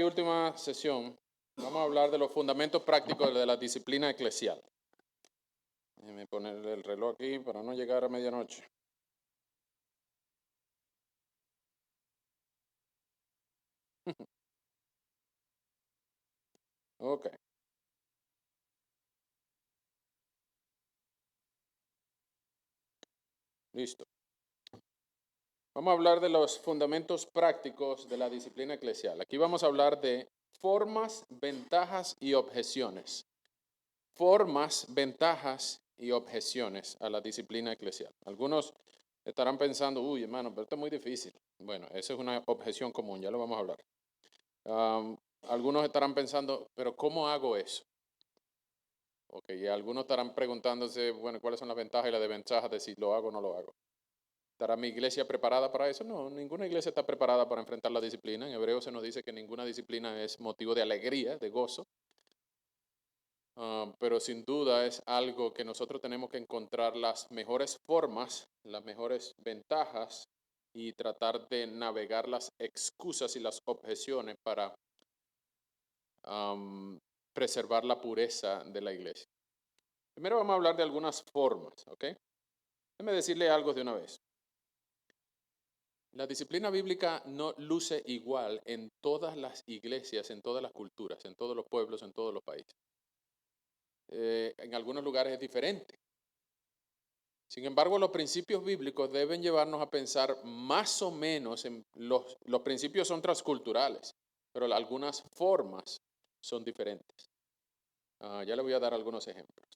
última sesión vamos a hablar de los fundamentos prácticos de la disciplina eclesial. Déjeme poner el reloj aquí para no llegar a medianoche. Ok, listo. Vamos a hablar de los fundamentos prácticos de la disciplina eclesial. Aquí vamos a hablar de formas, ventajas y objeciones. Formas, ventajas y objeciones a la disciplina eclesial. Algunos estarán pensando, uy, hermano, pero esto es muy difícil. Bueno, esa es una objeción común, ya lo vamos a hablar. Algunos estarán pensando, pero ¿cómo hago eso? Ok, y algunos estarán preguntándose, bueno, ¿cuáles son las ventajas y las desventajas de si lo hago o no lo hago? ¿Estará mi iglesia preparada para eso? No, ninguna iglesia está preparada para enfrentar la disciplina. En Hebreo se nos dice que ninguna disciplina es motivo de alegría, de gozo. Pero sin duda es algo que nosotros tenemos que encontrar las mejores formas, las mejores ventajas y tratar de navegar las excusas y las objeciones para preservar la pureza de la iglesia. Primero vamos a hablar de algunas formas, ¿ok? Déjeme decirle algo de una vez. La disciplina bíblica no luce igual en todas las iglesias, en todas las culturas, en todos los pueblos, en todos los países. En algunos lugares es diferente. Sin embargo, los principios bíblicos deben llevarnos a pensar más o menos en los principios son transculturales, pero algunas formas son diferentes. Ya le voy a dar algunos ejemplos.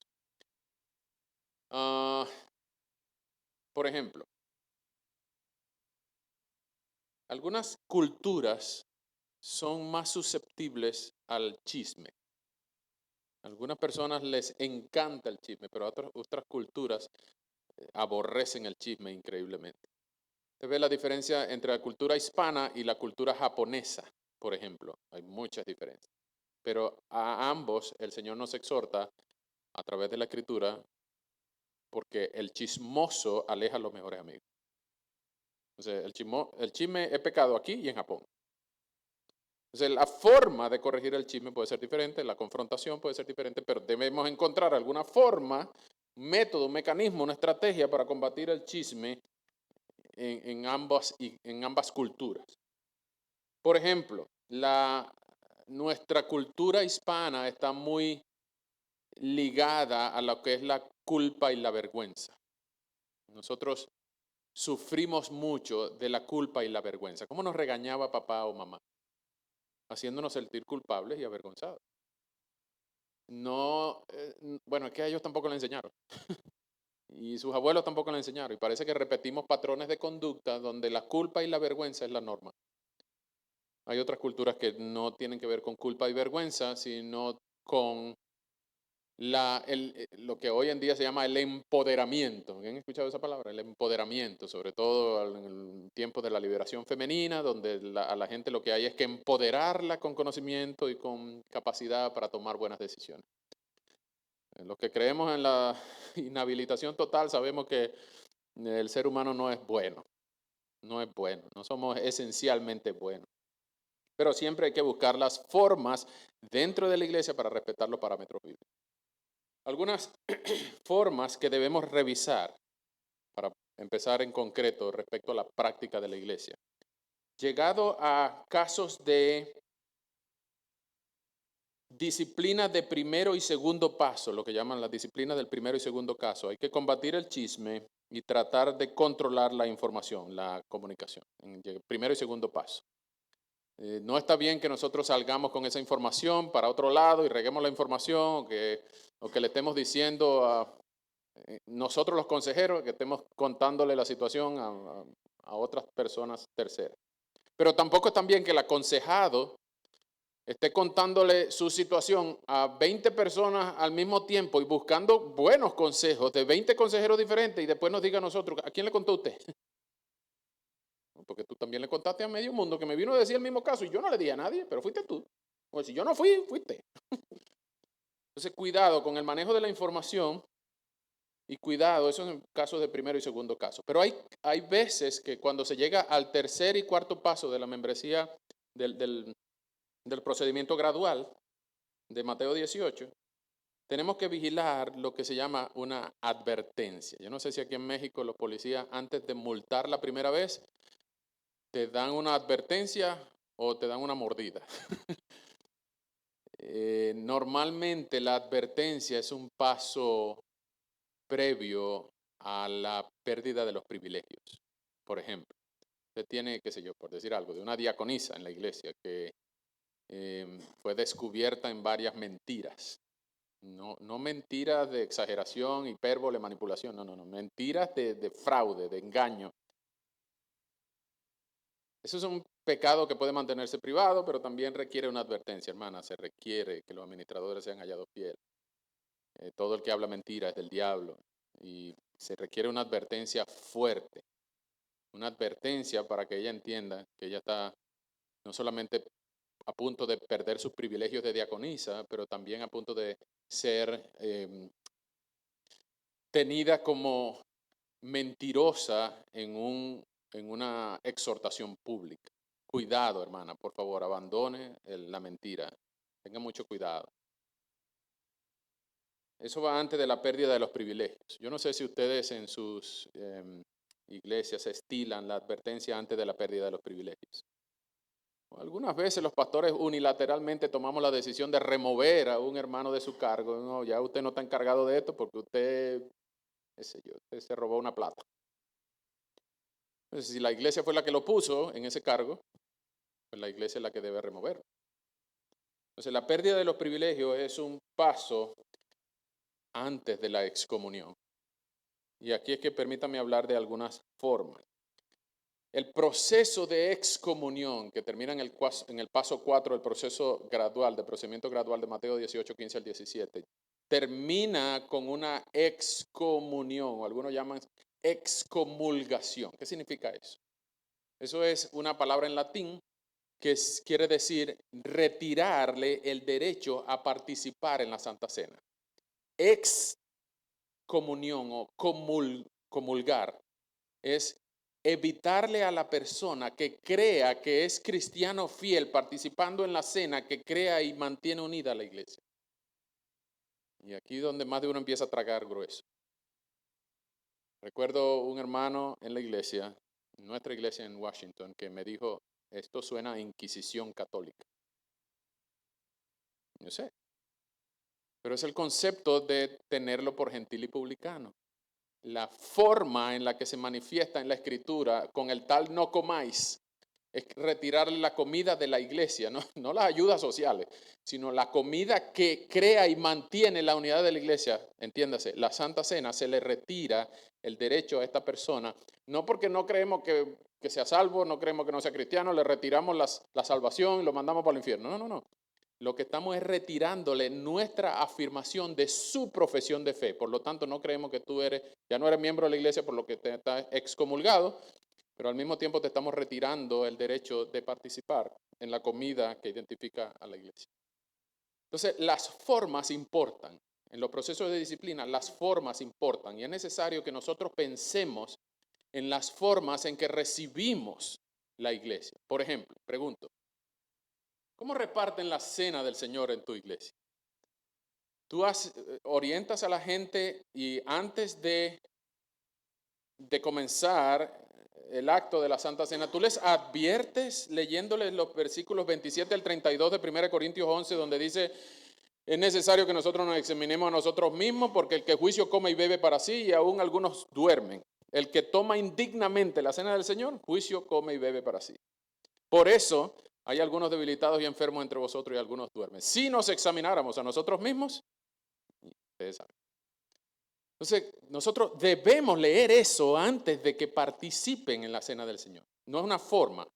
Por ejemplo, algunas culturas son más susceptibles al chisme. A algunas personas les encanta el chisme, pero a otras culturas aborrecen el chisme increíblemente. Usted ve la diferencia entre la cultura hispana y la cultura japonesa, por ejemplo. Hay muchas diferencias. Pero a ambos el Señor nos exhorta a través de la Escritura porque el chismoso aleja a los mejores amigos. Entonces, el chisme es pecado aquí y en Japón. Entonces, la forma de corregir el chisme puede ser diferente, la confrontación puede ser diferente, pero debemos encontrar alguna forma, un método, un mecanismo, una estrategia para combatir el chisme en ambas culturas. Por ejemplo, nuestra cultura hispana está muy ligada a lo que es la culpa y la vergüenza. Nosotros sufrimos mucho de la culpa y la vergüenza. ¿Cómo nos regañaba papá o mamá? Haciéndonos sentir culpables y avergonzados. No, bueno, es que a ellos tampoco le enseñaron. Y sus abuelos tampoco le enseñaron. Y parece que repetimos patrones de conducta donde la culpa y la vergüenza es la norma. Hay otras culturas que no tienen que ver con culpa y vergüenza, sino con lo que hoy en día se llama el empoderamiento. ¿Han escuchado esa palabra? El empoderamiento, sobre todo en el tiempo de la liberación femenina, donde a la gente lo que hay es que empoderarla con conocimiento y con capacidad para tomar buenas decisiones. Los que creemos en la inhabilitación total sabemos que el ser humano no es bueno, no somos esencialmente buenos. Pero siempre hay que buscar las formas dentro de la iglesia para respetar los parámetros bíblicos. Algunas formas que debemos revisar para empezar en concreto respecto a la práctica de la iglesia. Llegado a casos de disciplina de primero y segundo paso, lo que llaman la disciplina del primero y segundo caso, hay que combatir el chisme y tratar de controlar la información, la comunicación, en primero y segundo paso. No está bien que nosotros salgamos con esa información para otro lado y reguemos la información o que le estemos diciendo a nosotros los consejeros, que estemos contándole la situación a otras personas terceras. Pero tampoco es tan bien que el aconsejado esté contándole su situación a 20 personas al mismo tiempo y buscando buenos consejos de 20 consejeros diferentes y después nos diga a nosotros, ¿a quién le contó usted? Porque tú también le contaste a medio mundo que me vino a decir el mismo caso y yo no le di a nadie, pero fuiste tú. O si yo no fui, fuiste. Entonces, cuidado con el manejo de la información y cuidado, eso es en casos de primero y segundo caso. Pero hay veces que cuando se llega al tercer y cuarto paso de la membresía del del procedimiento gradual de Mateo 18, tenemos que vigilar lo que se llama una advertencia. Yo no sé si aquí en México los policías antes de multar la primera vez te dan una advertencia o te dan una mordida. Normalmente la advertencia es un paso previo a la pérdida de los privilegios. Por ejemplo, usted tiene, qué sé yo, por decir algo, de una diaconisa en la iglesia que fue descubierta en varias mentiras. No mentiras de exageración, hipérbole, manipulación, no, mentiras de fraude, de engaño. Eso es un pecado que puede mantenerse privado, pero también requiere una advertencia, hermana. Se requiere que los administradores sean hallados fieles. Todo el que habla mentira es del diablo y se requiere una advertencia fuerte, una advertencia para que ella entienda que ella está no solamente a punto de perder sus privilegios de diaconisa, pero también a punto de ser tenida como mentirosa en una exhortación pública. Cuidado, hermana, por favor, abandone la mentira. Tenga mucho cuidado. Eso va antes de la pérdida de los privilegios. Yo no sé si ustedes en sus iglesias estilan la advertencia antes de la pérdida de los privilegios. Algunas veces los pastores unilateralmente tomamos la decisión de remover a un hermano de su cargo. No, ya usted no está encargado de esto porque usted, qué sé yo, usted se robó una plata. Entonces, si la iglesia fue la que lo puso en ese cargo, pues la iglesia es la que debe remover. Entonces, la pérdida de los privilegios es un paso antes de la excomunión. Y aquí es que permítame hablar de algunas formas. El proceso de excomunión que termina en el paso 4 del proceso gradual, del procedimiento gradual de Mateo 18, 15 al 17, termina con una excomunión, o algunos llaman excomulgación. ¿Qué significa eso? Eso es una palabra en latín que quiere decir retirarle el derecho a participar en la Santa Cena. Excomunión o comulgar es evitarle a la persona que crea que es cristiano fiel participando en la cena, que crea y mantiene unida a la iglesia. Y aquí donde más de uno empieza a tragar grueso. Recuerdo un hermano en la iglesia, en nuestra iglesia en Washington, que me dijo, esto suena a Inquisición católica. Yo sé, pero es el concepto de tenerlo por gentil y publicano. La forma en la que se manifiesta en la escritura con el tal no comáis es retirarle la comida de la iglesia, no las ayudas sociales, sino la comida que crea y mantiene la unidad de la iglesia. Entiéndase, la Santa Cena se le retira el derecho a esta persona, no porque no creemos que sea salvo, no creemos que no sea cristiano, le retiramos la salvación y lo mandamos para el infierno. No. Lo que estamos es retirándole nuestra afirmación de su profesión de fe. Por lo tanto, no creemos que tú ya no eres miembro de la iglesia por lo que te estás excomulgado, pero al mismo tiempo te estamos retirando el derecho de participar en la comida que identifica a la iglesia. Entonces, las formas importan. En los procesos de disciplina, las formas importan. Y es necesario que nosotros pensemos en las formas en que recibimos la iglesia. Por ejemplo, pregunto, ¿cómo reparten la cena del Señor en tu iglesia? Tú orientas a la gente y antes de comenzar el acto de la Santa Cena, tú les adviertes leyéndoles los versículos 27 al 32 de 1 Corintios 11, donde dice, es necesario que nosotros nos examinemos a nosotros mismos porque el que juicio come y bebe para sí y aún algunos duermen. El que toma indignamente la cena del Señor, juicio come y bebe para sí. Por eso hay algunos debilitados y enfermos entre vosotros y algunos duermen. Si nos examináramos a nosotros mismos, ustedes saben. Entonces, nosotros debemos leer eso antes de que participen en la cena del Señor. No es una forma,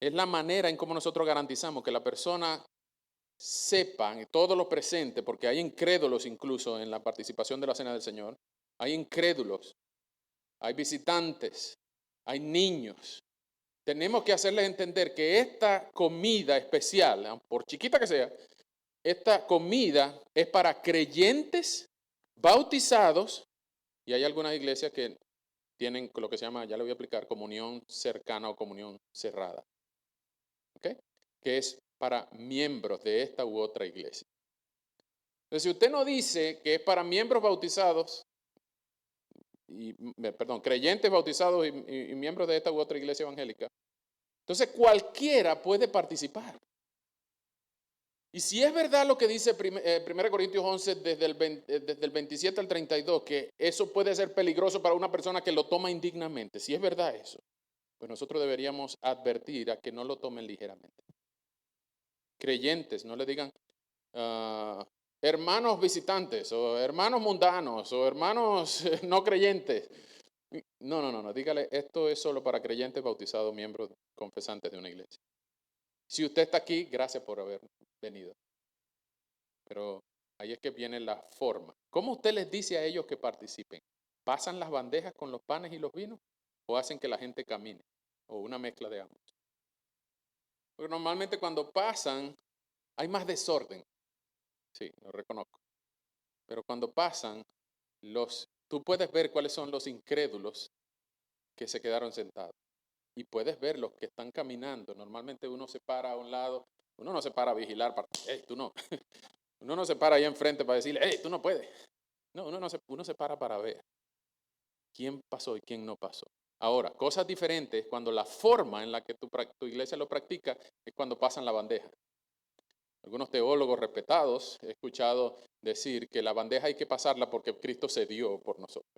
es la manera en cómo nosotros garantizamos que la persona sepa, todos los presentes, porque hay incrédulos incluso en la participación de la cena del Señor, hay incrédulos, hay visitantes, hay niños. Tenemos que hacerles entender que esta comida especial, por chiquita que sea, esta comida es para creyentes bautizados. Y hay algunas iglesias que tienen lo que se llama, ya le voy a explicar, comunión cercana o comunión cerrada. ¿Ok? Que es para miembros de esta u otra iglesia. Entonces, si usted no dice que es para miembros bautizados, creyentes bautizados y miembros de esta u otra iglesia evangélica, entonces cualquiera puede participar. Y si es verdad lo que dice 1 Corintios 11 desde el 27 al 32, que eso puede ser peligroso para una persona que lo toma indignamente, si es verdad eso, pues nosotros deberíamos advertir a que no lo tomen ligeramente. Creyentes, no le digan hermanos visitantes o hermanos mundanos o hermanos no creyentes. No, dígale, esto es solo para creyentes bautizados, miembros confesantes de una iglesia. Si usted está aquí, gracias por haber venido. Pero ahí es que viene la forma. ¿Cómo usted les dice a ellos que participen? ¿Pasan las bandejas con los panes y los vinos? ¿O hacen que la gente camine? ¿O una mezcla de ambos? Porque normalmente cuando pasan hay más desorden. Sí, lo reconozco. Pero cuando pasan, tú puedes ver cuáles son los incrédulos que se quedaron sentados. Y puedes ver los que están caminando. Normalmente uno se para a un lado, uno no se para a vigilar, tú no. Uno no se para ahí enfrente para decirle, tú no puedes. No, uno se para ver quién pasó y quién no pasó. Ahora, cosas diferentes cuando la forma en la que tu iglesia lo practica es cuando pasan la bandeja. Algunos teólogos respetados he escuchado decir que la bandeja hay que pasarla porque Cristo se dio por nosotros.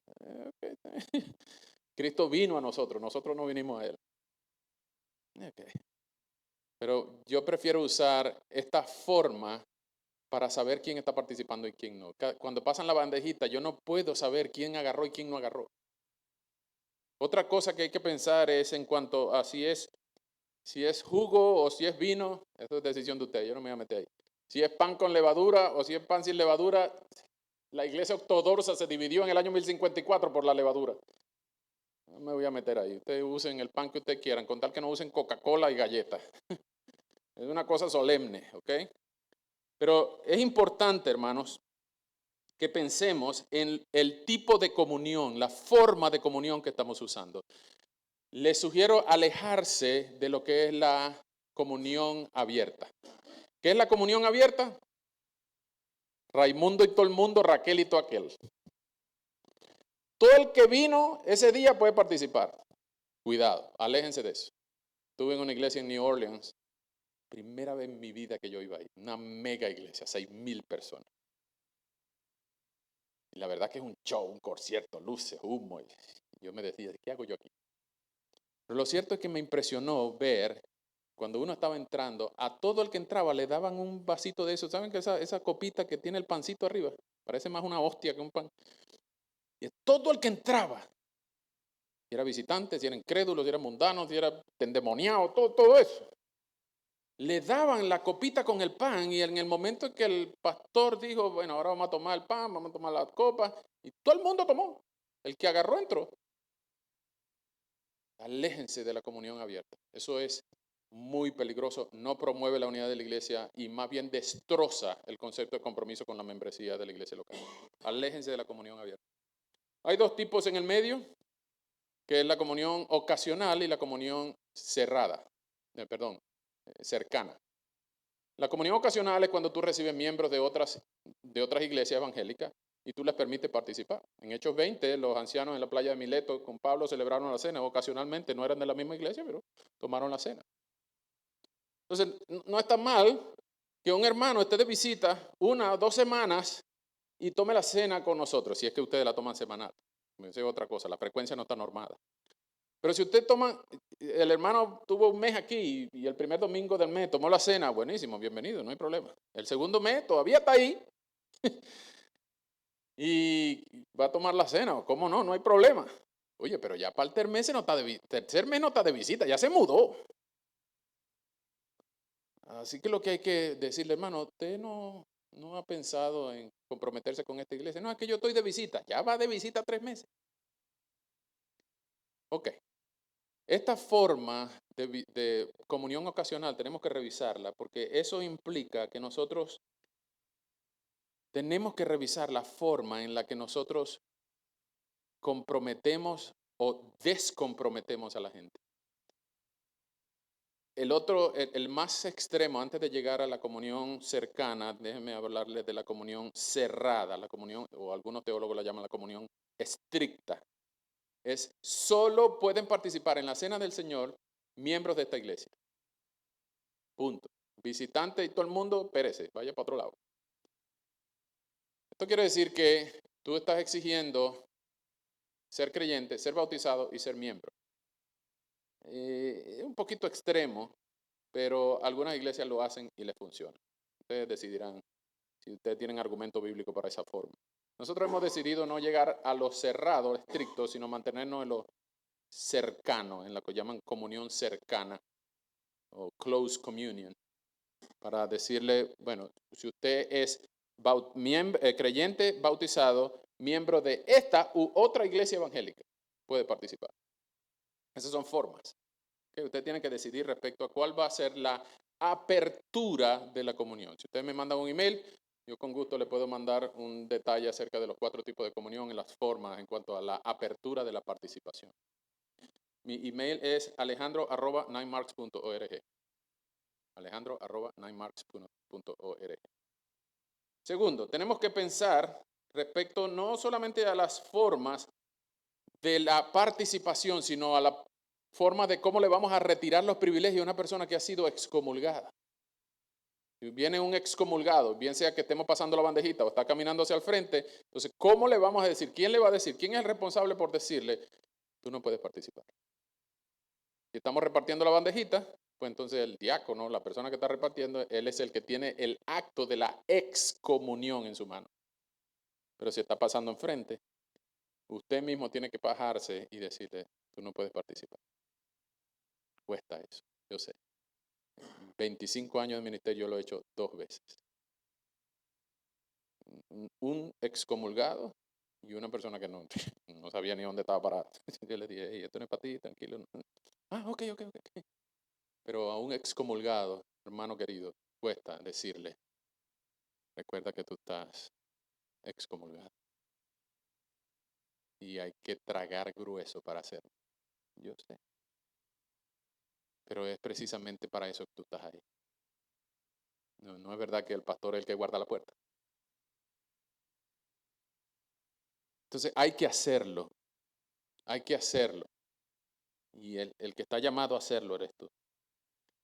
Cristo vino a nosotros no vinimos a Él. Okay. Pero yo prefiero usar esta forma para saber quién está participando y quién no. Cuando pasan la bandejita, yo no puedo saber quién agarró y quién no agarró. Otra cosa que hay que pensar es en cuanto a si es jugo o si es vino, eso es decisión de usted, yo no me voy a meter ahí. Si es pan con levadura o si es pan sin levadura, la iglesia ortodoxa se dividió en el año 1054 por la levadura. No me voy a meter ahí. Ustedes usen el pan que ustedes quieran, con tal que no usen Coca-Cola y galletas. Es una cosa solemne, ¿ok? Pero es importante, hermanos, que pensemos en el tipo de comunión, la forma de comunión que estamos usando. Les sugiero alejarse de lo que es la comunión abierta. ¿Qué es la comunión abierta? Raimundo y todo el mundo, Raquel y todo aquel. Todo el que vino ese día puede participar. Cuidado, aléjense de eso. Estuve en una iglesia en New Orleans, primera vez en mi vida que yo iba ahí, una mega iglesia, 6,000 personas. Y la verdad que es un show, un concierto, luces, humo. Y yo me decía, ¿qué hago yo aquí? Pero lo cierto es que me impresionó ver, cuando uno estaba entrando, a todo el que entraba le daban un vasito de eso. ¿Saben que esa copita que tiene el pancito arriba? Parece más una hostia que un pan. Y todo el que entraba, si era visitante, si era incrédulo, si era mundano, si era endemoniado, todo eso. Le daban la copita con el pan y en el momento en que el pastor dijo, bueno, ahora vamos a tomar el pan, vamos a tomar la copa, y todo el mundo tomó. El que agarró entró. Aléjense de la comunión abierta. Eso es muy peligroso, no promueve la unidad de la iglesia y más bien destroza el concepto de compromiso con la membresía de la iglesia local. Aléjense de la comunión abierta. Hay dos tipos en el medio, que es la comunión ocasional y la comunión cerrada, cercana. La comunión ocasional es cuando tú recibes miembros de otras iglesias evangélicas y tú les permites participar. En Hechos 20, los ancianos en la playa de Mileto con Pablo celebraron la cena. Ocasionalmente no eran de la misma iglesia, pero tomaron la cena. Entonces, no está mal que un hermano esté de visita 1 o 2 semanas y tome la cena con nosotros, si es que ustedes la toman semanal. Esa es otra cosa, la frecuencia no está normada. Pero si usted el hermano tuvo un mes aquí y el primer domingo del mes tomó la cena, buenísimo, bienvenido, no hay problema. El segundo mes todavía está ahí y va a tomar la cena, ¿cómo no? No hay problema. Oye, pero ya para el tercer mes no está de visita, ya se mudó. Así que lo que hay que decirle, hermano, usted no ha pensado en comprometerse con esta iglesia. No, es que yo estoy de visita, ya va de visita 3 meses. Ok. Esta forma de comunión ocasional tenemos que revisarla porque eso implica que nosotros tenemos que revisar la forma en la que nosotros comprometemos o descomprometemos a la gente. el más extremo, antes de llegar a la comunión cercana, déjenme hablarles de la comunión cerrada, la comunión, o algunos teólogos la llaman la comunión estricta. Es solo pueden participar en la cena del Señor miembros de esta iglesia. Punto. Visitante y todo el mundo, pérese, vaya para otro lado. Esto quiere decir que tú estás exigiendo ser creyente, ser bautizado y ser miembro. Es un poquito extremo, pero algunas iglesias lo hacen y les funciona. Ustedes decidirán si ustedes tienen argumento bíblico para esa forma. Nosotros hemos decidido no llegar a lo cerrado, estricto, sino mantenernos en lo cercano, en lo que llaman comunión cercana o close communion, para decirle, bueno, si usted es creyente, bautizado, miembro de esta u otra iglesia evangélica, puede participar. Esas son formas que usted tiene que decidir respecto a cuál va a ser la apertura de la comunión. Si usted me manda un email, yo con gusto le puedo mandar un detalle acerca de los 4 tipos de comunión y las formas en cuanto a la apertura de la participación. Mi email es alejandro@ninemarks.org. alejandro@ninemarks.org. Segundo, tenemos que pensar respecto no solamente a las formas de la participación, sino a la forma de cómo le vamos a retirar los privilegios a una persona que ha sido excomulgada. Si viene un excomulgado, bien sea que estemos pasando la bandejita o está caminando hacia el frente, entonces, ¿cómo le vamos a decir? ¿Quién le va a decir? ¿Quién es el responsable por decirle, tú no puedes participar? Si estamos repartiendo la bandejita, pues entonces el diácono, la persona que está repartiendo, él es el que tiene el acto de la excomunión en su mano. Pero si está pasando enfrente, usted mismo tiene que bajarse y decirle, tú no puedes participar. Cuesta eso, yo sé. 25 años de ministerio yo lo he hecho 2 veces. Un excomulgado y una persona que no, no sabía ni dónde estaba parada. Yo le dije, hey, esto no es para ti, tranquilo. Ah, ok. Pero a un excomulgado, hermano querido, cuesta decirle, recuerda que tú estás excomulgado. Y hay que tragar grueso para hacerlo. Yo sé. Pero es precisamente para eso que tú estás ahí. No es verdad que el pastor es el que guarda la puerta. Entonces hay que hacerlo. Hay que hacerlo. Y el que está llamado a hacerlo eres tú.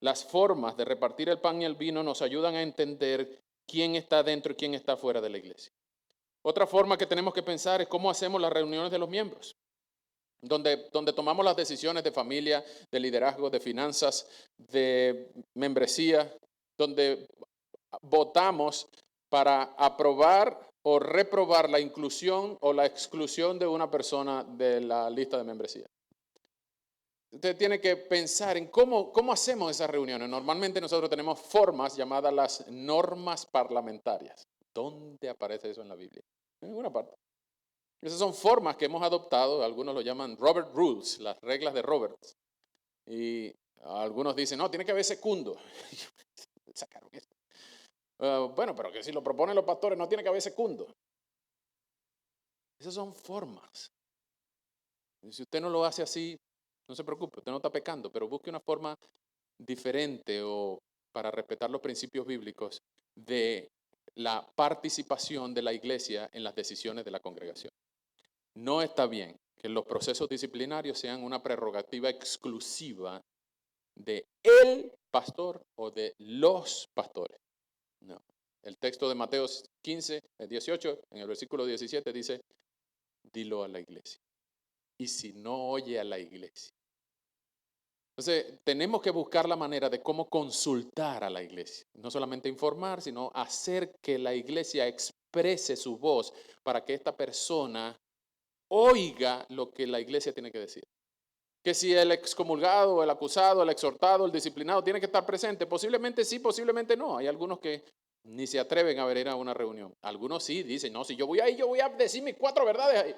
Las formas de repartir el pan y el vino nos ayudan a entender quién está dentro y quién está fuera de la iglesia. Otra forma que tenemos que pensar es cómo hacemos las reuniones de los miembros, donde tomamos las decisiones de familia, de liderazgo, de finanzas, de membresía, donde votamos para aprobar o reprobar la inclusión o la exclusión de una persona de la lista de membresía. Usted tiene que pensar en cómo hacemos esas reuniones. Normalmente nosotros tenemos formas llamadas las normas parlamentarias. ¿Dónde aparece eso en la Biblia? En ninguna parte. Esas son formas que hemos adoptado, algunos lo llaman Robert Rules, las reglas de Roberts. Y algunos dicen, no, tiene que haber secundo. Sacaron esto. Bueno, pero que si lo proponen los pastores, no tiene que haber secundo. Esas son formas. Y si usted no lo hace así, no se preocupe, usted no está pecando, pero busque una forma diferente o para respetar los principios bíblicos de la participación de la iglesia en las decisiones de la congregación. No está bien que los procesos disciplinarios sean una prerrogativa exclusiva de el pastor o de los pastores. No. El texto de Mateo 15, 18, en el versículo 17 dice, dilo a la iglesia. Y si no oye a la iglesia. Entonces, tenemos que buscar la manera de cómo consultar a la iglesia. No solamente informar, sino hacer que la iglesia exprese su voz para que esta persona oiga lo que la iglesia tiene que decir. Que si el excomulgado, el acusado, el exhortado, el disciplinado tiene que estar presente, posiblemente sí, posiblemente no. Hay algunos que ni se atreven a venir a una reunión. Algunos sí dicen, no, si yo voy ahí, yo voy a decir mis 4 verdades ahí.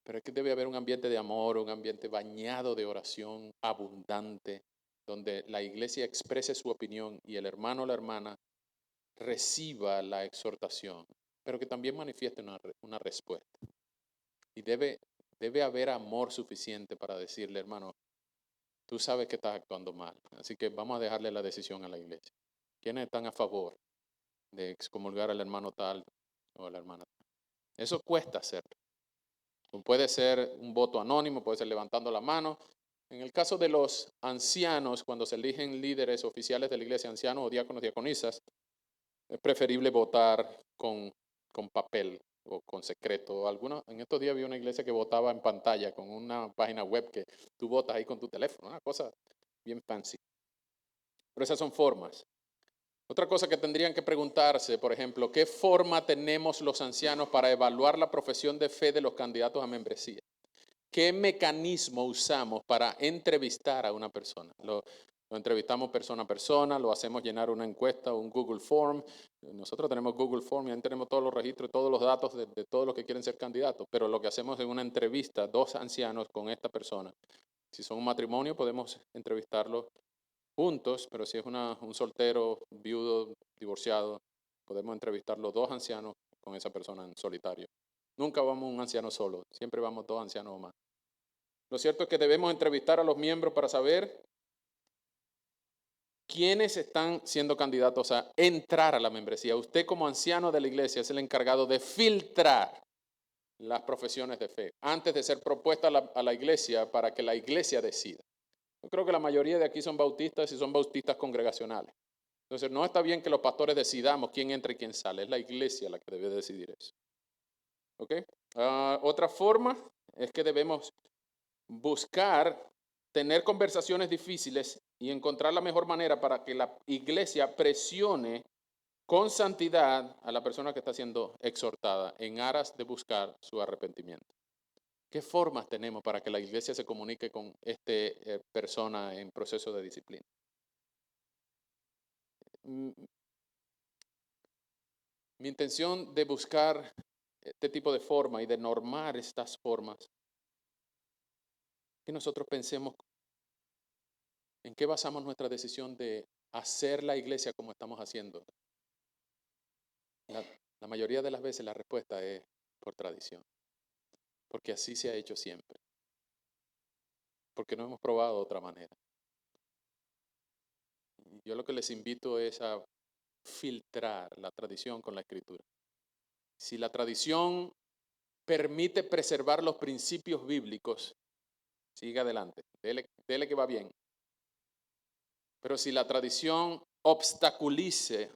Pero es que debe haber un ambiente de amor, un ambiente bañado de oración abundante, donde la iglesia exprese su opinión y el hermano o la hermana reciba la exhortación, pero que también manifieste una respuesta. Y debe haber amor suficiente para decirle, hermano, tú sabes que estás actuando mal. Así que vamos a dejarle la decisión a la iglesia. ¿Quiénes están a favor de excomulgar al hermano tal o a la hermana tal? Eso cuesta hacerlo. Puede ser un voto anónimo, puede ser levantando la mano. En el caso de los ancianos, cuando se eligen líderes oficiales de la iglesia, ancianos o diáconos, diaconisas, es preferible votar con papel o con secreto. En estos días vi una iglesia que votaba en pantalla con una página web que tú votas ahí con tu teléfono, una cosa bien fancy. Pero esas son formas. Otra cosa que tendrían que preguntarse, por ejemplo, ¿qué forma tenemos los ancianos para evaluar la profesión de fe de los candidatos a membresía? ¿Qué mecanismo usamos para entrevistar a una persona? Lo entrevistamos persona a persona, lo hacemos llenar una encuesta o un Google Form. Nosotros tenemos Google Form y ahí tenemos todos los registros, todos los datos de todos los que quieren ser candidatos, pero lo que hacemos es una entrevista, dos ancianos con esta persona. Si son un matrimonio, podemos entrevistarlos juntos, pero si es un soltero, viudo, divorciado, podemos entrevistar los dos ancianos con esa persona en solitario. Nunca vamos un anciano solo, siempre vamos dos ancianos o más. Lo cierto es que debemos entrevistar a los miembros para saber quiénes están siendo candidatos a entrar a la membresía. Usted como anciano de la iglesia es el encargado de filtrar las profesiones de fe antes de ser propuesta a la iglesia para que la iglesia decida. Yo creo que la mayoría de aquí son bautistas y son bautistas congregacionales. Entonces no está bien que los pastores decidamos quién entra y quién sale. Es la iglesia la que debe decidir eso. ¿Ok? Otra forma es que debemos buscar tener conversaciones difíciles y encontrar la mejor manera para que la iglesia presione con santidad a la persona que está siendo exhortada en aras de buscar su arrepentimiento. ¿Qué formas tenemos para que la iglesia se comunique con esta persona en proceso de disciplina? Mi intención de buscar este tipo de forma y de normar estas formas, que nosotros pensemos en qué basamos nuestra decisión de hacer la iglesia como estamos haciendo. La mayoría de las veces la respuesta es por tradición, porque así se ha hecho siempre, porque no hemos probado otra manera. Yo lo que les invito es a filtrar la tradición con la escritura. Si la tradición permite preservar los principios bíblicos, siga adelante, dele que va bien. Pero si la tradición obstaculiza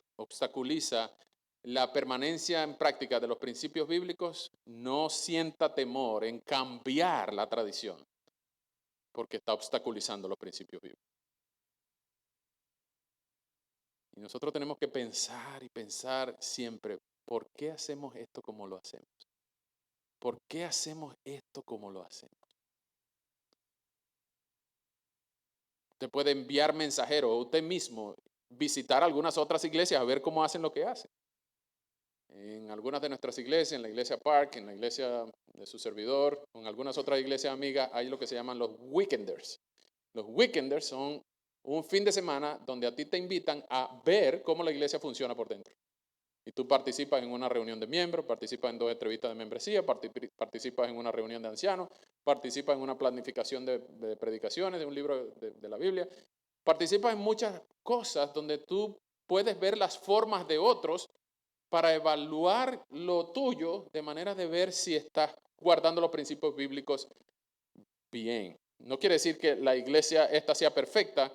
la permanencia en práctica de los principios bíblicos, no sienta temor en cambiar la tradición, porque está obstaculizando los principios bíblicos. Y nosotros tenemos que pensar y pensar siempre, ¿por qué hacemos esto como lo hacemos? ¿Por qué hacemos esto como lo hacemos? Usted puede enviar mensajeros, o usted mismo visitar algunas otras iglesias a ver cómo hacen lo que hacen. En algunas de nuestras iglesias, en la iglesia Park, en la iglesia de su servidor, o en algunas otras iglesias amigas, hay lo que se llaman los weekenders. Los weekenders son un fin de semana donde a ti te invitan a ver cómo la iglesia funciona por dentro. Y tú participas en una reunión de miembros, participas en 2 entrevistas de membresía, participas en una reunión de ancianos, participas en una planificación de predicaciones, de un libro de la Biblia, participas en muchas cosas donde tú puedes ver las formas de otros para evaluar lo tuyo de manera de ver si estás guardando los principios bíblicos bien. No quiere decir que la iglesia esta sea perfecta,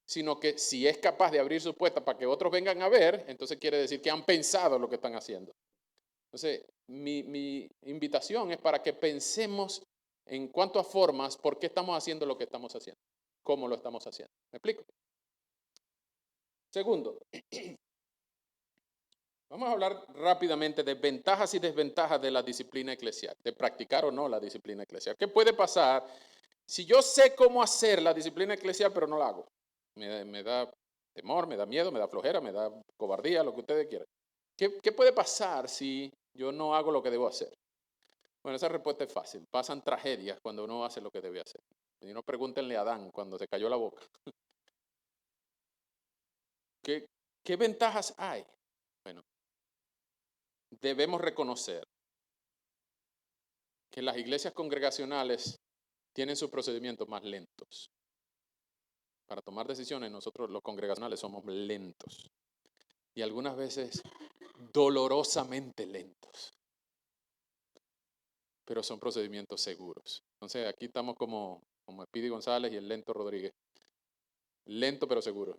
sino que si es capaz de abrir sus puertas para que otros vengan a ver, entonces quiere decir que han pensado lo que están haciendo. Entonces, mi invitación es para que pensemos en cuanto a formas, por qué estamos haciendo lo que estamos haciendo, cómo lo estamos haciendo. ¿Me explico? Segundo, vamos a hablar rápidamente de ventajas y desventajas de la disciplina eclesial, de practicar o no la disciplina eclesial. ¿Qué puede pasar si yo sé cómo hacer la disciplina eclesial, pero no la hago? Me da temor, me da miedo, me da flojera, me da cobardía, lo que ustedes quieran. ¿Qué puede pasar si yo no hago lo que debo hacer? Bueno, esa respuesta es fácil. Pasan tragedias cuando uno hace lo que debe hacer. Y no pregúntenle a Adán cuando se cayó la boca. ¿Qué ventajas hay? Bueno, debemos reconocer que las iglesias congregacionales tienen sus procedimientos más lentos. para tomar decisiones, nosotros los congregacionales somos lentos. Y algunas veces dolorosamente lentos. Pero son procedimientos seguros. Entonces aquí estamos como Speedy González y el lento Rodríguez. Lento pero seguro.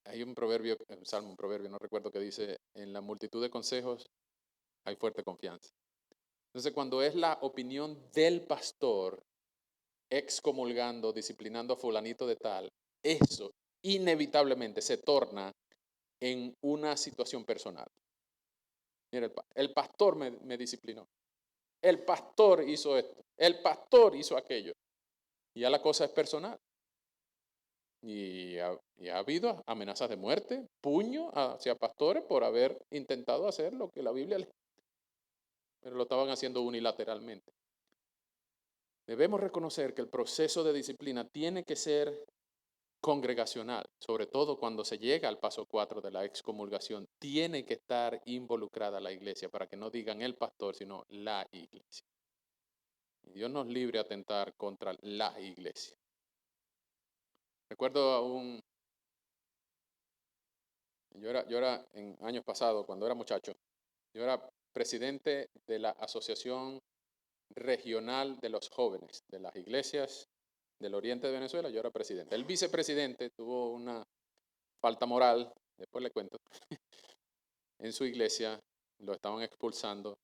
Hay un proverbio, un salmo, un proverbio, no recuerdo, que dice: en la multitud de consejos hay fuerte confianza. Entonces, cuando es la opinión del pastor excomulgando, disciplinando a fulanito de tal, eso inevitablemente se torna en una situación personal. Mira, el pastor me disciplinó. El pastor hizo esto. El pastor hizo aquello. Y ya la cosa es personal. Y ha habido amenazas de muerte, puño hacia pastores por haber intentado hacer lo que la Biblia les... Pero lo estaban haciendo unilateralmente. Debemos reconocer que el proceso de disciplina tiene que ser congregacional, sobre todo cuando se llega al paso 4 de la excomulgación. Tiene que estar involucrada la iglesia, para que no digan el pastor, sino la iglesia. Y Dios nos libre a atentar contra la iglesia. Recuerdo yo era en años pasados, cuando era muchacho, yo era presidente de la Asociación Regional de los Jóvenes de las Iglesias del Oriente de Venezuela. Yo era presidente. El vicepresidente tuvo una falta moral, después le cuento, en su iglesia, lo estaban expulsando,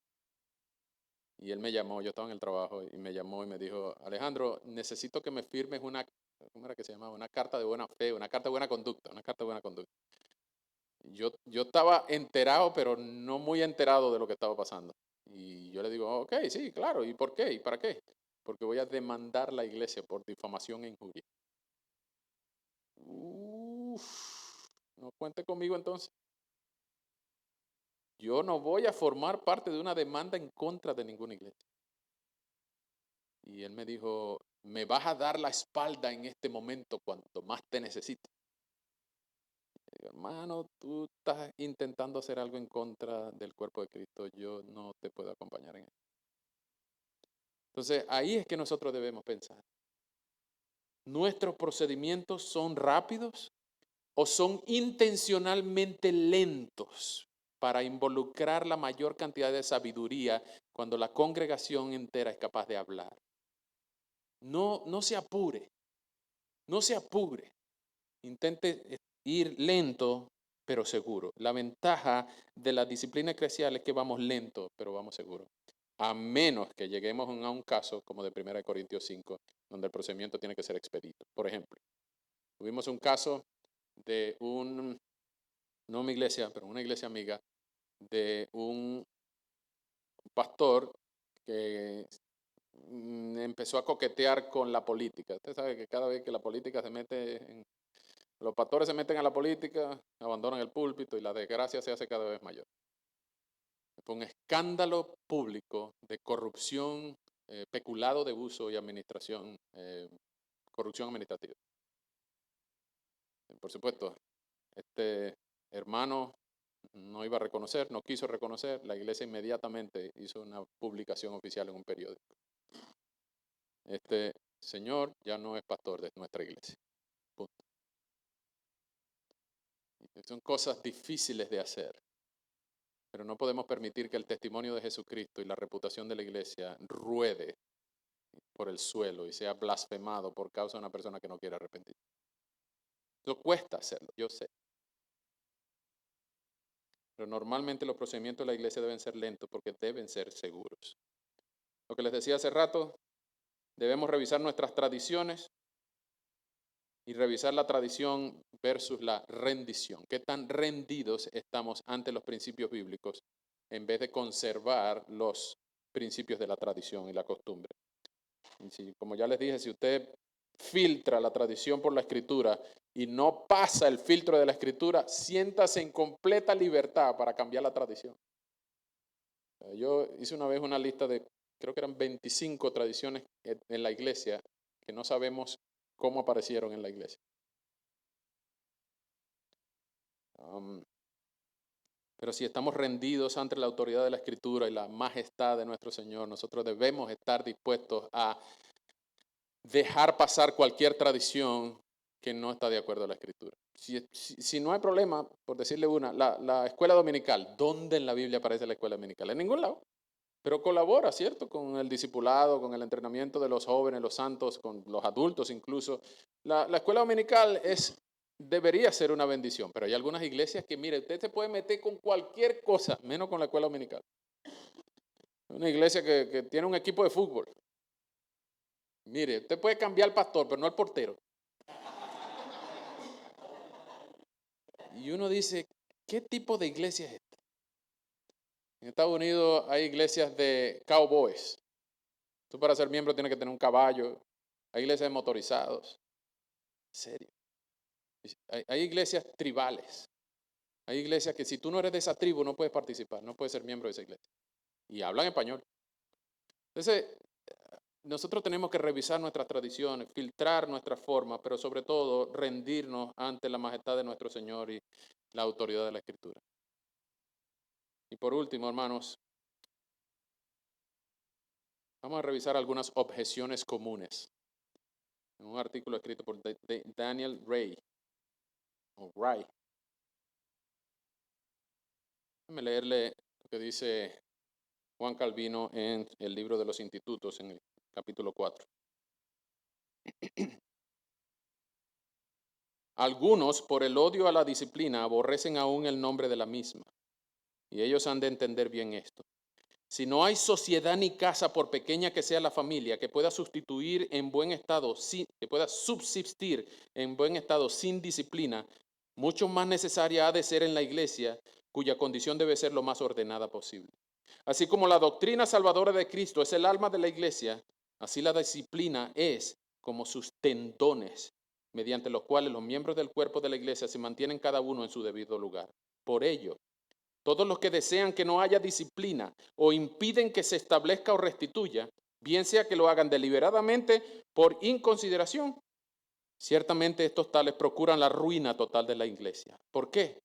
y él me llamó, yo estaba en el trabajo, y me llamó y me dijo: Alejandro, necesito que me firmes una, ¿cómo era que se llamaba? Una carta de buena fe, una carta de buena conducta, una carta de buena conducta. Yo estaba enterado, pero no muy enterado de lo que estaba pasando. Y yo le digo: ok, sí, claro, ¿y por qué? ¿Y para qué? Porque voy a demandar la iglesia por difamación e injuria. Uf, no cuente conmigo entonces. Yo no voy a formar parte de una demanda en contra de ninguna iglesia. Y él me dijo: me vas a dar la espalda en este momento cuando más te necesito. Y digo: hermano, tú estás intentando hacer algo en contra del cuerpo de Cristo, yo no te puedo acompañar en eso. Entonces, ahí es que nosotros debemos pensar. ¿Nuestros procedimientos son rápidos o son intencionalmente lentos para involucrar la mayor cantidad de sabiduría cuando la congregación entera es capaz de hablar? No se apure, no se apure. Intente ir lento, pero seguro. La ventaja de la disciplina eclesial es que vamos lento, pero vamos seguro. A menos que lleguemos a un caso como de 1 Corintios 5, donde el procedimiento tiene que ser expedito. Por ejemplo, tuvimos un caso de no mi iglesia, pero una iglesia amiga, de un pastor que empezó a coquetear con la política. Usted sabe que cada vez que la política se mete los pastores se meten a la política, abandonan el púlpito y la desgracia se hace cada vez mayor. Fue un escándalo público de corrupción, peculado de uso y administración, corrupción administrativa. Por supuesto, este hermano no iba a reconocer, no quiso reconocer. La iglesia inmediatamente hizo una publicación oficial en un periódico. Este señor ya no es pastor de nuestra iglesia. Punto. Son cosas difíciles de hacer, pero no podemos permitir que el testimonio de Jesucristo y la reputación de la iglesia ruede por el suelo y sea blasfemado por causa de una persona que no quiere arrepentir. Eso cuesta hacerlo, yo sé. Pero normalmente los procedimientos de la iglesia deben ser lentos porque deben ser seguros. Lo que les decía hace rato, debemos revisar nuestras tradiciones y revisar la tradición versus la rendición. ¿Qué tan rendidos estamos ante los principios bíblicos en vez de conservar los principios de la tradición y la costumbre? Y si, como ya les dije, si usted filtra la tradición por la escritura y no pasa el filtro de la escritura, siéntase en completa libertad para cambiar la tradición. Yo hice una vez una lista de, creo que eran 25 tradiciones en la iglesia que no sabemos cómo aparecieron en la iglesia. Pero si estamos rendidos ante la autoridad de la Escritura y la majestad de nuestro Señor, nosotros debemos estar dispuestos a dejar pasar cualquier tradición que no está de acuerdo a la Escritura. Si no hay problema, por decirle una, la escuela dominical, ¿dónde en la Biblia aparece la escuela dominical? En ningún lado. Pero colabora, ¿cierto? Con el discipulado, con el entrenamiento de los jóvenes, los santos, con los adultos incluso. La escuela dominical debería ser una bendición, pero hay algunas iglesias que, mire, usted se puede meter con cualquier cosa, menos con la escuela dominical. Una iglesia que tiene un equipo de fútbol. Mire, usted puede cambiar al pastor, pero no al portero. Y uno dice, ¿qué tipo de iglesia es esta? En Estados Unidos hay iglesias de cowboys. Tú para ser miembro tienes que tener un caballo. Hay iglesias de motorizados. En serio. Hay iglesias tribales. Hay iglesias que si tú no eres de esa tribu no puedes participar, no puedes ser miembro de esa iglesia. Y hablan español. Entonces, nosotros tenemos que revisar nuestras tradiciones, filtrar nuestra forma, pero sobre todo rendirnos ante la majestad de nuestro Señor y la autoridad de la Escritura. Y por último, hermanos, vamos a revisar algunas objeciones comunes. En un artículo escrito por Daniel Ray, o Ray. Déjame leerle lo que dice Juan Calvino en el libro de los Institutos, en el capítulo 4. Algunos, por el odio a la disciplina, aborrecen aún el nombre de la misma. Y ellos han de entender bien esto. Si no hay sociedad ni casa, por pequeña que sea la familia, que pueda sustituir en buen estado, que pueda subsistir en buen estado sin disciplina, mucho más necesaria ha de ser en la iglesia, cuya condición debe ser lo más ordenada posible. Así como la doctrina salvadora de Cristo es el alma de la iglesia, así la disciplina es como sus tendones, mediante los cuales los miembros del cuerpo de la iglesia se mantienen cada uno en su debido lugar. Por ello, todos los que desean que no haya disciplina o impiden que se establezca o restituya, bien sea que lo hagan deliberadamente por inconsideración, ciertamente estos tales procuran la ruina total de la iglesia. ¿Por qué?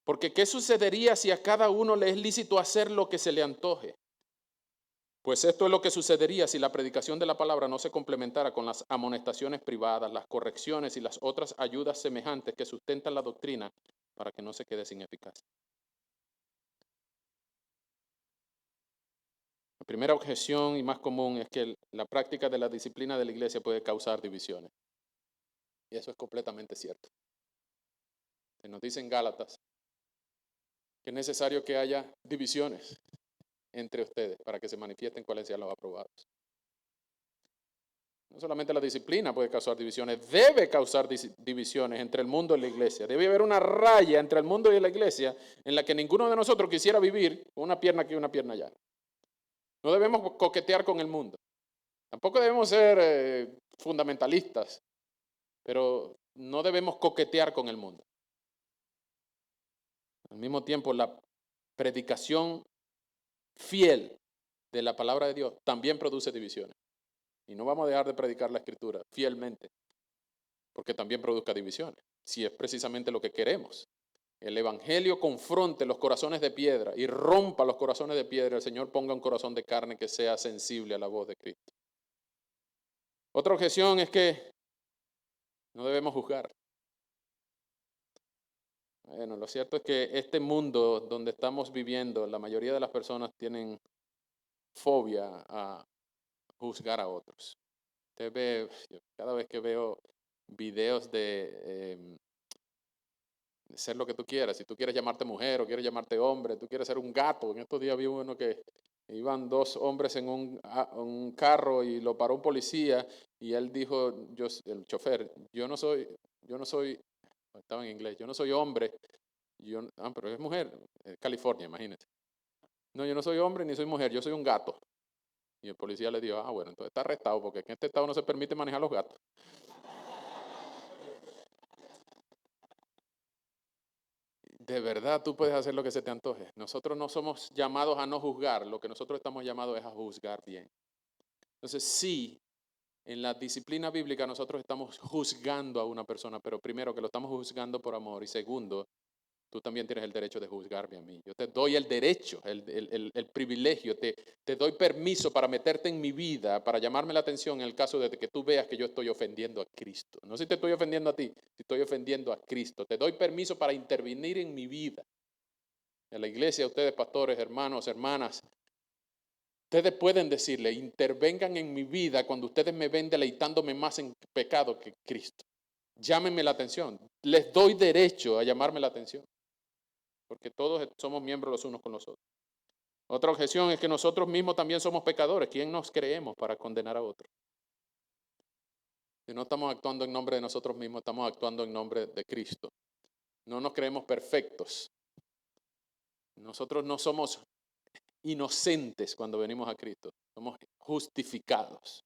Porque ¿qué sucedería si a cada uno le es lícito hacer lo que se le antoje? Pues esto es lo que sucedería si la predicación de la palabra no se complementara con las amonestaciones privadas, las correcciones y las otras ayudas semejantes que sustentan la doctrina para que no se quede sin eficacia. La primera objeción y más común es que la práctica de la disciplina de la iglesia puede causar divisiones. Y eso es completamente cierto. Se nos dice en Gálatas que es necesario que haya divisiones entre ustedes para que se manifiesten cuáles sean los aprobados. No solamente la disciplina puede causar divisiones, debe causar divisiones entre el mundo y la iglesia. Debe haber una raya entre el mundo y la iglesia en la que ninguno de nosotros quisiera vivir con una pierna aquí y una pierna allá. No debemos coquetear con el mundo. Tampoco debemos ser fundamentalistas, pero no debemos coquetear con el mundo. Al mismo tiempo, la predicación fiel de la palabra de Dios también produce divisiones. Y no vamos a dejar de predicar la escritura fielmente, porque también produzca divisiones, si es precisamente lo que queremos. El evangelio confronte los corazones de piedra y rompa los corazones de piedra. El Señor ponga un corazón de carne que sea sensible a la voz de Cristo. Otra objeción es que no debemos juzgar. Bueno, lo cierto es que este mundo donde estamos viviendo, la mayoría de las personas tienen fobia a juzgar a otros. Usted ve, cada vez que veo videos de ser lo que tú quieras, si tú quieres llamarte mujer o quieres llamarte hombre, tú quieres ser un gato. En estos días vi uno que iban dos hombres en un carro y lo paró un policía y él dijo, el chofer, yo no soy, estaba en inglés, yo no soy hombre, pero es mujer, California, imagínate. No, yo no soy hombre ni soy mujer, yo soy un gato. Y el policía le dijo, bueno, entonces está arrestado porque en este estado no se permite manejar los gatos. De verdad tú puedes hacer lo que se te antoje. Nosotros no somos llamados a no juzgar, lo que nosotros estamos llamados es a juzgar bien. Entonces sí, en la disciplina bíblica nosotros estamos juzgando a una persona, pero primero que lo estamos juzgando por amor y segundo, tú también tienes el derecho de juzgarme a mí. Yo te doy el derecho, el privilegio, te doy permiso para meterte en mi vida, para llamarme la atención en el caso de que tú veas que yo estoy ofendiendo a Cristo. No si te estoy ofendiendo a ti, si estoy ofendiendo a Cristo. Te doy permiso para intervenir en mi vida. En la iglesia, ustedes pastores, hermanos, hermanas, ustedes pueden decirle, intervengan en mi vida cuando ustedes me ven deleitándome más en pecado que Cristo. Llámenme la atención. Les doy derecho a llamarme la atención, porque todos somos miembros los unos con los otros. Otra objeción es que nosotros mismos también somos pecadores. ¿Quién nos creemos para condenar a otros? Si no estamos actuando en nombre de nosotros mismos, estamos actuando en nombre de Cristo. No nos creemos perfectos. Nosotros no somos inocentes cuando venimos a Cristo. Somos justificados.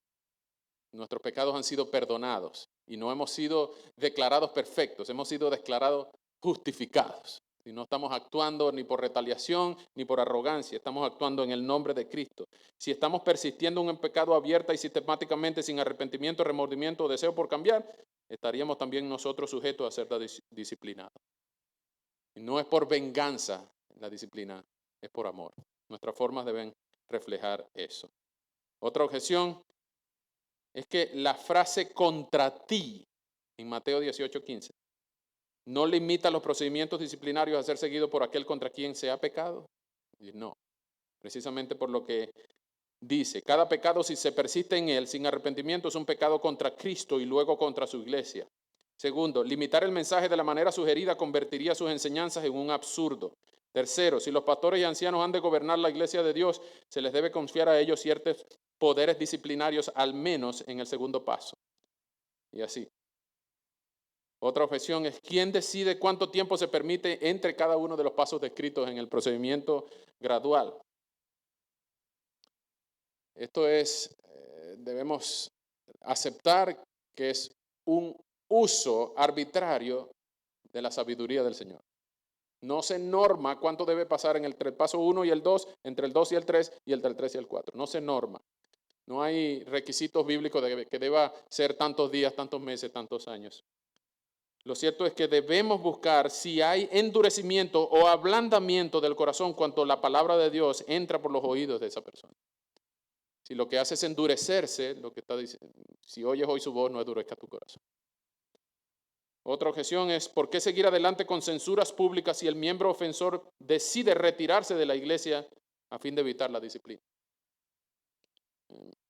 Nuestros pecados han sido perdonados y no hemos sido declarados perfectos, hemos sido declarados justificados. Y no estamos actuando ni por retaliación ni por arrogancia, estamos actuando en el nombre de Cristo. Si estamos persistiendo en un pecado abierta y sistemáticamente sin arrepentimiento, remordimiento o deseo por cambiar, estaríamos también nosotros sujetos a ser disciplinados. Y no es por venganza la disciplina, es por amor. Nuestras formas deben reflejar eso. Otra objeción es que la frase contra ti en Mateo 18:15 no limita los procedimientos disciplinarios a ser seguidos por aquel contra quien se ha pecado. Y no, precisamente por lo que dice, cada pecado si se persiste en él sin arrepentimiento es un pecado contra Cristo y luego contra su iglesia. Segundo, limitar el mensaje de la manera sugerida convertiría sus enseñanzas en un absurdo. Tercero, si los pastores y ancianos han de gobernar la iglesia de Dios, se les debe confiar a ellos ciertos poderes disciplinarios, al menos en el segundo paso. Y así. Otra objeción es, ¿quién decide cuánto tiempo se permite entre cada uno de los pasos descritos en el procedimiento gradual? Esto es, debemos aceptar que es un uso arbitrario de la sabiduría del Señor. No se norma cuánto debe pasar entre el paso 1 y el 2, entre el 2 y el 3 y entre el 3 y el 4. No se norma. No hay requisitos bíblicos de que deba ser tantos días, tantos meses, tantos años. Lo cierto es que debemos buscar si hay endurecimiento o ablandamiento del corazón cuando la palabra de Dios entra por los oídos de esa persona. Si lo que hace es endurecerse, lo que está diciendo, si oyes hoy su voz, no endurezca tu corazón. Otra objeción es, ¿por qué seguir adelante con censuras públicas si el miembro ofensor decide retirarse de la iglesia a fin de evitar la disciplina?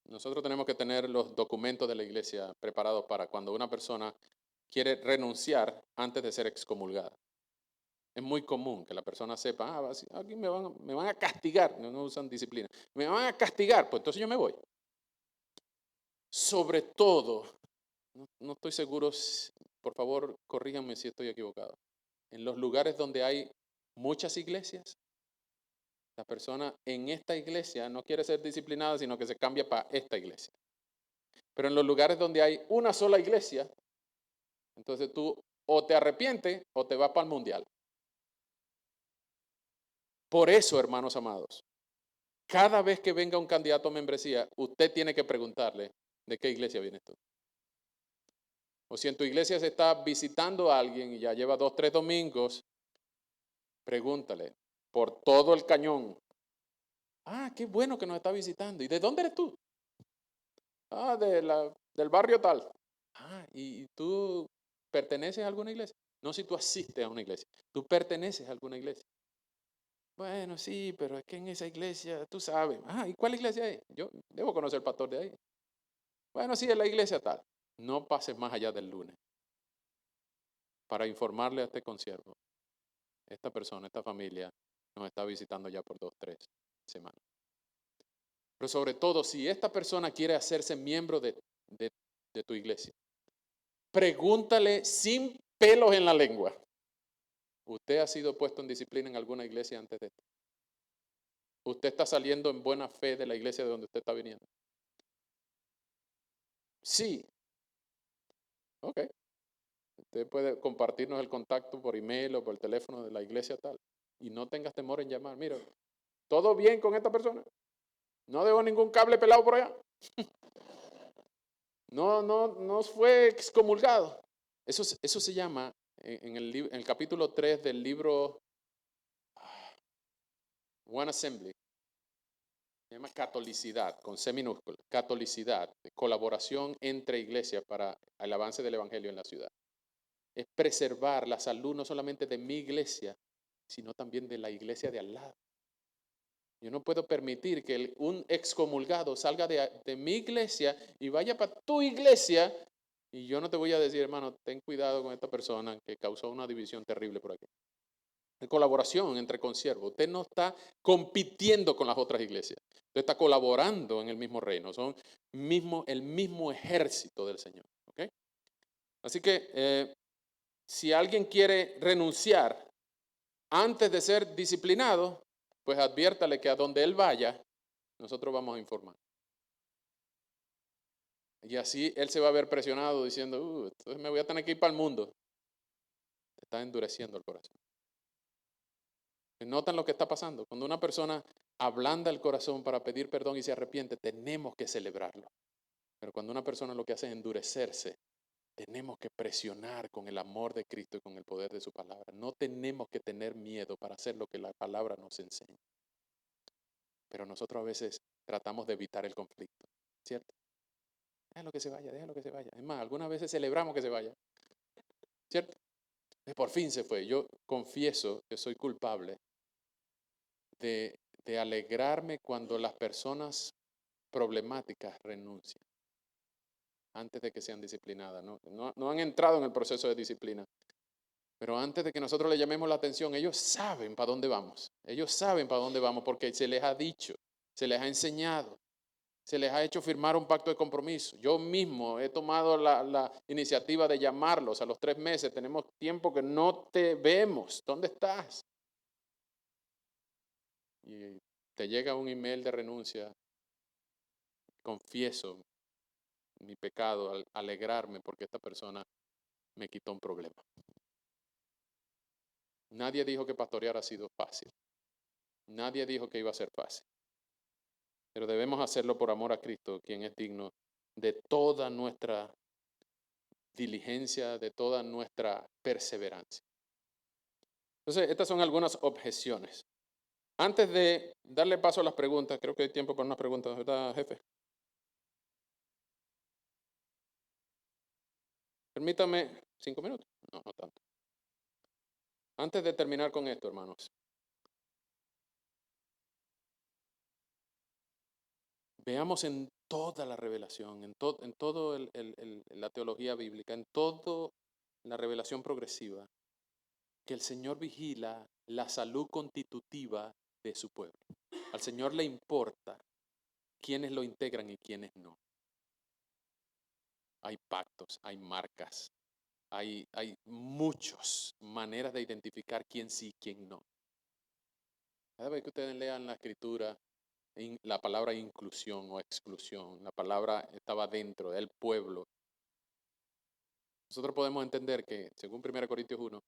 Nosotros tenemos que tener los documentos de la iglesia preparados para cuando una persona quiere renunciar antes de ser excomulgada. Es muy común que la persona sepa, aquí me van a castigar, no usan disciplina, me van a castigar, pues entonces yo me voy. Sobre todo, no estoy seguro, por favor, corríjanme si estoy equivocado. En los lugares donde hay muchas iglesias, la persona en esta iglesia no quiere ser disciplinada, sino que se cambia para esta iglesia. Pero en los lugares donde hay una sola iglesia, entonces tú o te arrepientes o te vas para el mundial. Por eso, hermanos amados, cada vez que venga un candidato a membresía, usted tiene que preguntarle de qué iglesia vienes tú. O si en tu iglesia se está visitando a alguien y ya lleva 2, 3 domingos, pregúntale por todo el cañón. Qué bueno que nos está visitando. ¿Y de dónde eres tú? Del barrio tal. ¿Y tú perteneces a alguna iglesia? No si tú asistes a una iglesia. Tú perteneces a alguna iglesia. Bueno, sí, pero es que en esa iglesia, tú sabes. ¿Y cuál iglesia es? Yo debo conocer al pastor de ahí. Bueno, sí, es la iglesia tal. No pases más allá del lunes para informarle a este consiervo. Esta persona, esta familia, nos está visitando ya por 2, 3 semanas. Pero sobre todo, si esta persona quiere hacerse miembro de tu iglesia, pregúntale sin pelos en la lengua. ¿Usted ha sido puesto en disciplina en alguna iglesia antes de esto? ¿Usted está saliendo en buena fe de la iglesia de donde usted está viniendo? Sí. Ok. Usted puede compartirnos el contacto por email o por el teléfono de la iglesia tal. Y no tengas temor en llamar. Mira, ¿todo bien con esta persona? No dejó ningún cable pelado por allá. No fue excomulgado. Eso se llama en el capítulo 3 del libro One Assembly, se llama catolicidad, con C minúscula, catolicidad, colaboración entre iglesias para el avance del evangelio en la ciudad. Es preservar la salud no solamente de mi iglesia, sino también de la iglesia de al lado. Yo no puedo permitir que un excomulgado salga de mi iglesia y vaya para tu iglesia y yo no te voy a decir, hermano, ten cuidado con esta persona que causó una división terrible por aquí. Es colaboración entre consiervos. Usted no está compitiendo con las otras iglesias. Usted está colaborando en el mismo reino. Son el mismo ejército del Señor. ¿Okay? Así que si alguien quiere renunciar antes de ser disciplinado, pues adviértale que a donde él vaya, nosotros vamos a informar. Y así él se va a ver presionado diciendo, entonces me voy a tener que ir para el mundo. Te está endureciendo el corazón. ¿Notan lo que está pasando? Cuando una persona ablanda el corazón para pedir perdón y se arrepiente, tenemos que celebrarlo. Pero cuando una persona lo que hace es endurecerse, tenemos que presionar con el amor de Cristo y con el poder de su palabra. No tenemos que tener miedo para hacer lo que la palabra nos enseña. Pero nosotros a veces tratamos de evitar el conflicto, ¿cierto? Déjalo que se vaya, déjalo que se vaya. Es más, algunas veces celebramos que se vaya, ¿cierto? Por fin se fue. Yo confieso que soy culpable de alegrarme cuando las personas problemáticas renuncian antes de que sean disciplinadas. No han entrado en el proceso de disciplina, pero antes de que nosotros le llamemos la atención, ellos saben para dónde vamos. Ellos saben para dónde vamos porque se les ha dicho, se les ha enseñado, se les ha hecho firmar un pacto de compromiso. Yo mismo he tomado la iniciativa de llamarlos a los 3 meses. Tenemos tiempo que no te vemos. ¿Dónde estás? Y te llega un email de renuncia. Confieso mi pecado al alegrarme porque esta persona me quitó un problema. Nadie dijo que pastorear ha sido fácil. Nadie dijo que iba a ser fácil. Pero debemos hacerlo por amor a Cristo, quien es digno de toda nuestra diligencia, de toda nuestra perseverancia. Entonces, estas son algunas objeciones. Antes de darle paso a las preguntas, creo que hay tiempo para unas preguntas, ¿verdad, jefe? Permítame 5 minutos. No, no tanto. Antes de terminar con esto, hermanos, veamos en toda la revelación, en todo la teología bíblica, en toda la revelación progresiva, que el Señor vigila la salud constitutiva de su pueblo. Al Señor le importa quiénes lo integran y quiénes no. Hay pactos, hay marcas, hay muchas maneras de identificar quién sí y quién no. Cada vez que ustedes lean la escritura, la palabra inclusión o exclusión, la palabra estaba dentro del pueblo. Nosotros podemos entender que, según 1 Corintios 1,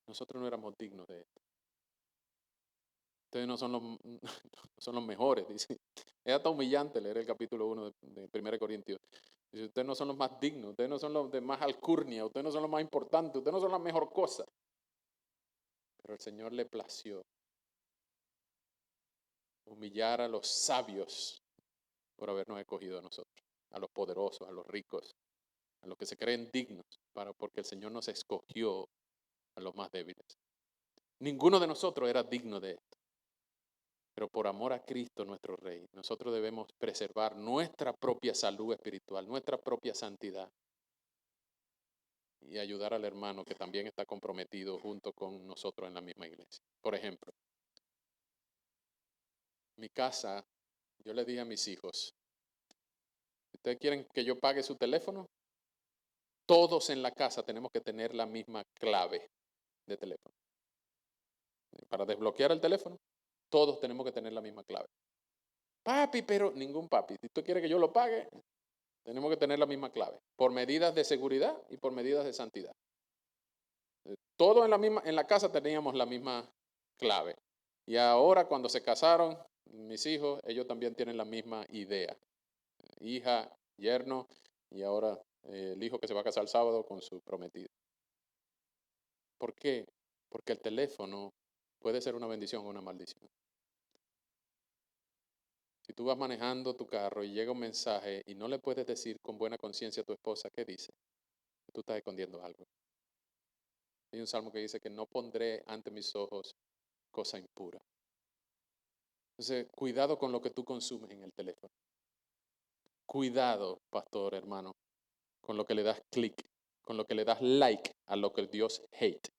nosotros no éramos dignos de esto. Ustedes no son los mejores, dice. Es hasta humillante leer el capítulo 1 de 1 Corintios. Dice, ustedes no son los más dignos, ustedes no son los de más alcurnia, ustedes no son los más importantes, ustedes no son la mejor cosa. Pero el Señor le plació humillar a los sabios por habernos escogido a nosotros, a los poderosos, a los ricos, a los que se creen dignos, porque el Señor nos escogió a los más débiles. Ninguno de nosotros era digno de esto, pero por amor a Cristo nuestro Rey, nosotros debemos preservar nuestra propia salud espiritual, nuestra propia santidad y ayudar al hermano que también está comprometido junto con nosotros en la misma iglesia. Por ejemplo, mi casa, yo le dije a mis hijos, ¿ustedes quieren que yo pague su teléfono? Todos en la casa tenemos que tener la misma clave de teléfono. Para desbloquear el teléfono, todos tenemos que tener la misma clave. Papi, pero ningún papi. Si tú quieres que yo lo pague, tenemos que tener la misma clave. Por medidas de seguridad y por medidas de santidad. Todos en la casa teníamos la misma clave. Y ahora cuando se casaron, mis hijos, ellos también tienen la misma idea. Hija, yerno y ahora el hijo que se va a casar el sábado con su prometida. ¿Por qué? Porque el teléfono puede ser una bendición o una maldición. Si tú vas manejando tu carro y llega un mensaje y no le puedes decir con buena conciencia a tu esposa qué dice, tú estás escondiendo algo. Hay un salmo que dice que no pondré ante mis ojos cosa impura. Entonces, cuidado con lo que tú consumes en el teléfono. Cuidado, pastor, hermano, con lo que le das clic, con lo que le das like a lo que Dios hate.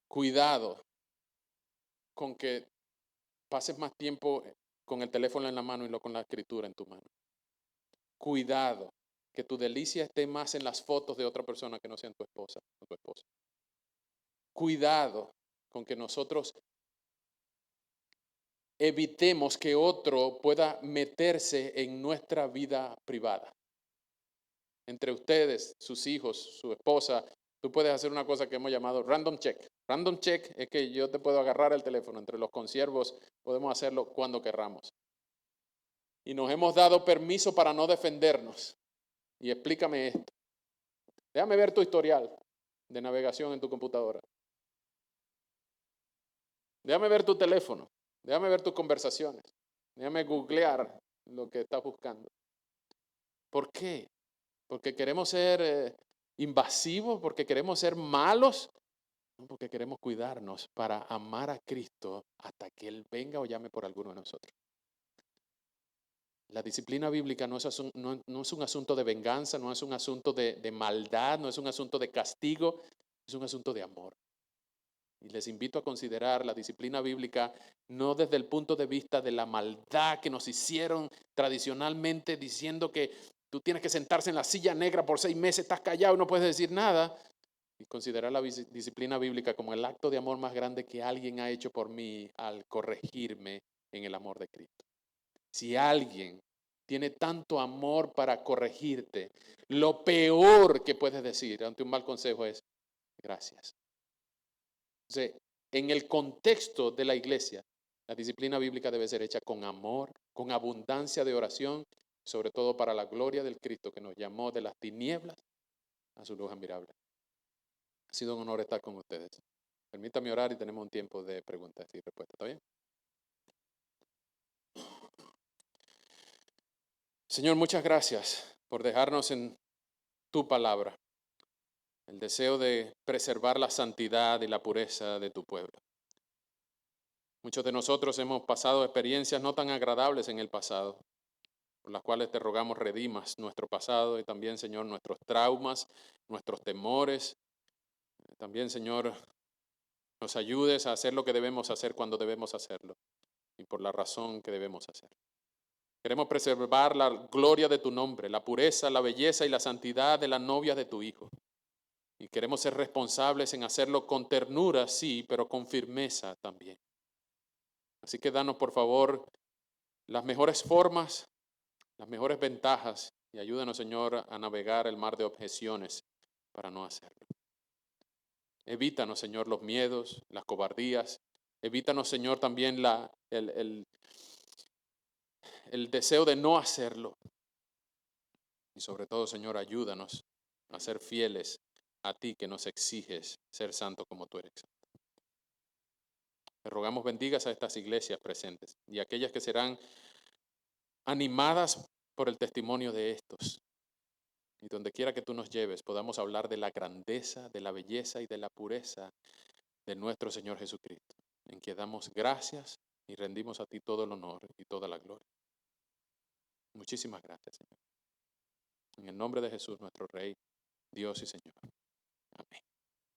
Cuidado con que pases más tiempo con el teléfono en la mano y no con la escritura en tu mano. Cuidado, que tu delicia esté más en las fotos de otra persona que no sean tu esposa o tu esposo. Cuidado con que nosotros evitemos que otro pueda meterse en nuestra vida privada. Entre ustedes, sus hijos, su esposa, tú puedes hacer una cosa que hemos llamado random check. Random check es que yo te puedo agarrar el teléfono. Entre los consiervos podemos hacerlo cuando querramos. Y nos hemos dado permiso para no defendernos. Y explícame esto. Déjame ver tu historial de navegación en tu computadora. Déjame ver tu teléfono. Déjame ver tus conversaciones. Déjame googlear lo que estás buscando. ¿Por qué? Porque queremos ser invasivos, porque queremos ser malos, no, porque queremos cuidarnos para amar a Cristo hasta que Él venga o llame por alguno de nosotros. La disciplina bíblica no es un asunto de venganza, no es un asunto de maldad, no es un asunto de castigo, es un asunto de amor. Y les invito a considerar la disciplina bíblica no desde el punto de vista de la maldad que nos hicieron tradicionalmente diciendo que tú tienes que sentarse en la silla negra por 6 meses, estás callado y no puedes decir nada. Y considerar la disciplina bíblica como el acto de amor más grande que alguien ha hecho por mí al corregirme en el amor de Cristo. Si alguien tiene tanto amor para corregirte, lo peor que puedes decir ante un mal consejo es gracias. Entonces, en el contexto de la iglesia, la disciplina bíblica debe ser hecha con amor, con abundancia de oración, sobre todo para la gloria del Cristo que nos llamó de las tinieblas a su luz admirable. Ha sido un honor estar con ustedes. Permítame orar y tenemos un tiempo de preguntas y respuestas. ¿Está bien? Señor, muchas gracias por dejarnos en tu palabra el deseo de preservar la santidad y la pureza de tu pueblo. Muchos de nosotros hemos pasado experiencias no tan agradables en el pasado, por las cuales te rogamos redimas nuestro pasado y también, Señor, nuestros traumas, nuestros temores. También, Señor, nos ayudes a hacer lo que debemos hacer cuando debemos hacerlo y por la razón que debemos hacer. Queremos preservar la gloria de tu nombre, la pureza, la belleza y la santidad de la novia de tu Hijo. Y queremos ser responsables en hacerlo con ternura, sí, pero con firmeza también. Así que danos, por favor, las mejores formas, las mejores ventajas y ayúdanos, Señor, a navegar el mar de objeciones para no hacerlo. Evítanos, Señor, los miedos, las cobardías. Evítanos, Señor, también el deseo de no hacerlo. Y sobre todo, Señor, ayúdanos a ser fieles a ti que nos exiges ser santo como tú eres santo. Te rogamos bendigas a estas iglesias presentes y aquellas que serán animadas por el testimonio de estos. Y donde quiera que tú nos lleves, podamos hablar de la grandeza, de la belleza y de la pureza de nuestro Señor Jesucristo, en que damos gracias y rendimos a ti todo el honor y toda la gloria. Muchísimas gracias, Señor. En el nombre de Jesús, nuestro Rey, Dios y Señor.